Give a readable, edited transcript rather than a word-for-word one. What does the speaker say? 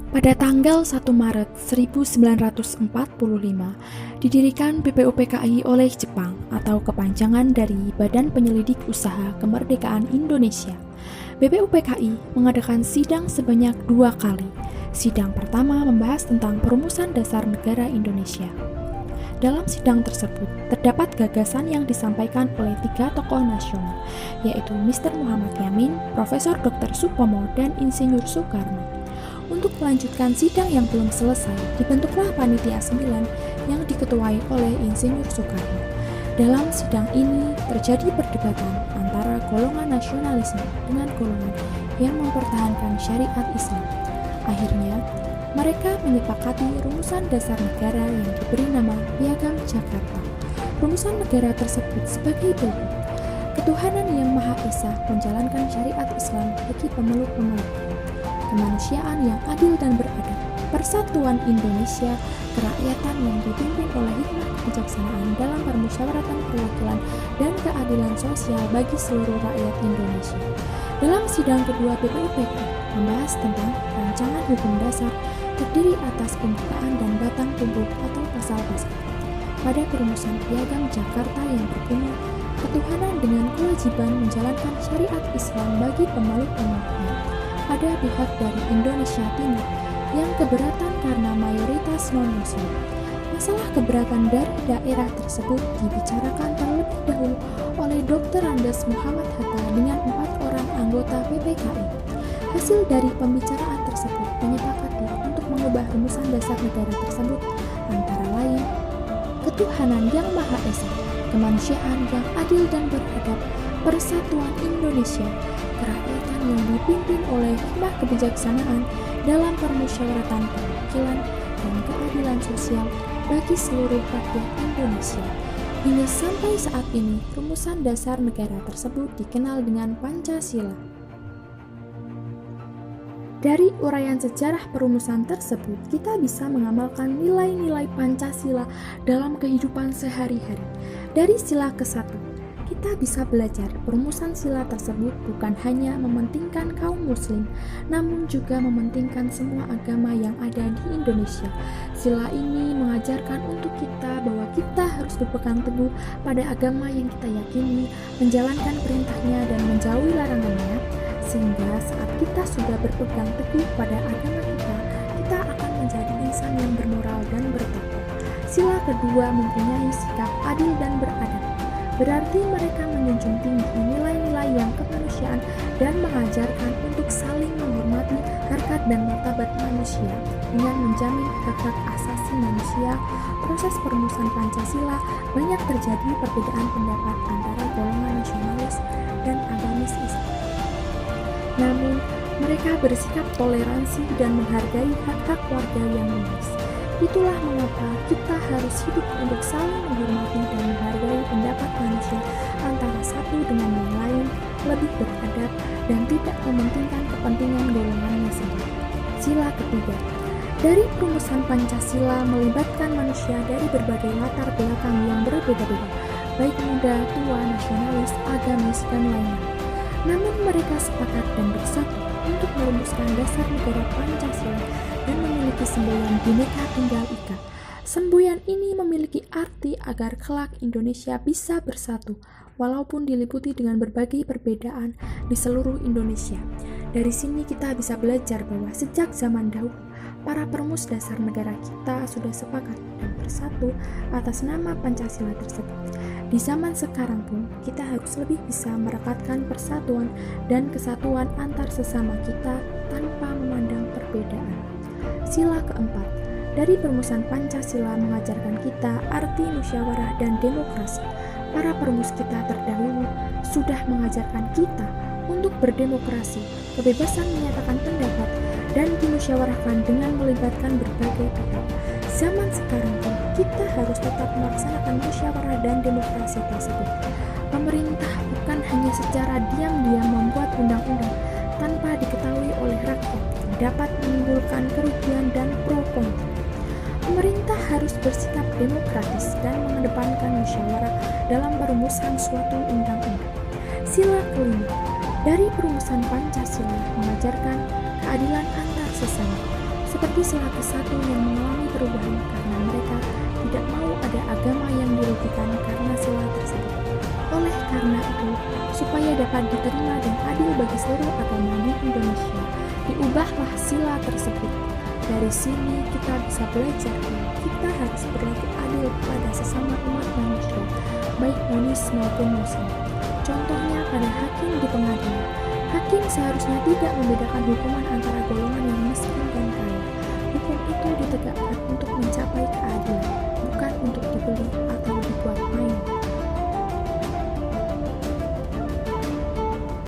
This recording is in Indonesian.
Pada tanggal 1 Maret 1945, didirikan BPUPKI oleh Jepang atau kepanjangan dari Badan Penyelidik Usaha Kemerdekaan Indonesia. BPUPKI mengadakan sidang sebanyak 2 kali. Sidang pertama membahas tentang perumusan dasar negara Indonesia. Dalam sidang tersebut, terdapat gagasan yang disampaikan oleh 3 tokoh nasional, yaitu Mr. Muhammad Yamin, Profesor Dr. Supomo, dan Insinyur Soekarno. Untuk melanjutkan sidang yang belum selesai, dibentuklah Panitia 9 yang diketuai oleh Insinyur Soekarno. Dalam sidang ini terjadi perdebatan antara golongan nasionalisme dengan golongan yang mempertahankan syariat Islam. Akhirnya, mereka menyepakati rumusan dasar negara yang diberi nama Piagam Jakarta. Rumusan negara tersebut sebagai berikut: ketuhanan yang Maha Esa menjalankan syariat Islam bagi pemeluk-pemeluknya, kemanusiaan yang adil dan beradab, persatuan Indonesia, kerakyatan yang dipimpin oleh hikmah kebijaksanaan dalam permusyawaratan perwakilan dan keadilan sosial bagi seluruh rakyat Indonesia. Dalam sidang kedua BPUPKI membahas tentang rancangan hukum dasar terdiri atas pembukaan dan batang tubuh atau pasal-pasal. Pada perumusan Piagam Jakarta yang berbunyi, ketuhanan dengan kewajiban menjalankan syariat Islam bagi pemeluk-pemeluknya. Ada pihak dari Indonesia Timur yang keberatan karena mayoritas non-muslim. Masalah keberatan dari daerah tersebut dibicarakan terlebih dahulu oleh Dr. Andes Muhammad Hatta dengan 4 orang anggota PPKI. Hasil dari pembicaraan tersebut menyepakati untuk mengubah rumusan dasar negara tersebut, antara lain ketuhanan yang Maha Esa, kemanusiaan yang adil dan beradab, persatuan Indonesia, kerakyatan yang dipimpin oleh hikmah kebijaksanaan dalam permusyawaratan perwakilan dan keadilan sosial bagi seluruh rakyat Indonesia. Hingga sampai saat ini, rumusan dasar negara tersebut dikenal dengan Pancasila. Dari uraian sejarah perumusan tersebut, kita bisa mengamalkan nilai-nilai Pancasila dalam kehidupan sehari-hari. Dari sila ke-1, kita bisa belajar perumusan sila tersebut bukan hanya mementingkan kaum muslim, namun juga mementingkan semua agama yang ada di Indonesia. Sila ini mengajarkan untuk kita bahwa kita harus berpegang teguh pada agama yang kita yakini, menjalankan perintahnya dan menjauhi larangannya, sehingga saat kita sudah berpegang teguh pada agama kita akan menjadi insan yang bermoral dan bertakwa. Sila kedua mempunyai sikap adil dan beradab. Berarti mereka menjunjung tinggi nilai-nilai yang kemanusiaan dan mengajarkan untuk saling menghormati harkat dan martabat manusia dengan menjamin hak-hak asasi manusia. Proses perumusan Pancasila banyak terjadi perbedaan pendapat antara golongan nasionalis dan agamis Islam. Namun, mereka bersikap toleransi dan menghargai hak-hak warga yang luas. Itulah mengapa kita harus hidup untuk saling menghormati dan menghargai pendapat manusia antara satu dengan yang lain, lebih beradab dan tidak mementingkan kepentingan golongannya sendiri. Sila ketiga, dari perumusan Pancasila melibatkan manusia dari berbagai latar belakang yang berbeda-beda, baik muda, tua, nasionalis, agamis, dan lainnya. Namun mereka sepakat dan bersatu untuk merumuskan dasar negara Pancasila dan memiliki semboyan Bhinneka Tunggal Ika. Semboyan ini memiliki arti agar kelak Indonesia bisa bersatu, walaupun diliputi dengan berbagai perbedaan di seluruh Indonesia. Dari sini kita bisa belajar bahwa sejak zaman dahulu, para perumus dasar negara kita sudah sepakat dan bersatu atas nama Pancasila tersebut. Di zaman sekarang pun, kita harus lebih bisa merekatkan persatuan dan kesatuan antar sesama kita tanpa memandang perbedaan. Sila keempat, dari perumusan Pancasila mengajarkan kita arti musyawarah dan demokrasi. Para perumus kita terdahulu sudah mengajarkan kita untuk berdemokrasi, kebebasan menyatakan pendapat, dan dimusyawarahkan dengan melibatkan berbagai pihak. Zaman sekarang pun kita harus tetap melaksanakan musyawarah dan demokrasi tersebut. Pemerintah bukan hanya secara diam-diam membuat undang-undang tanpa diketahui oleh rakyat, dapat menimbulkan kerugian dan pro kontra. Pemerintah harus bersikap demokratis dan mengedepankan musyawarah dalam perumusan suatu undang-undang. Sila kelima, dari perumusan Pancasila mengajarkan keadilan antar sesama. seperti sila ke-1 yang mengalami perubahan karena mereka tidak mau ada agama yang dirugikan karena sila tersebut. Oleh karena itu, supaya dapat diterima dan adil bagi seluruh agama di Indonesia, diubahlah sila tersebut. Dari sini kita bisa belajar bahwa kita harus berlaku adil pada sesama umat manusia, baik manusia maupun muslim. Contohnya pada hakim di pengadilan. Hakim seharusnya tidak membedakan hukuman antara golongan yang miskin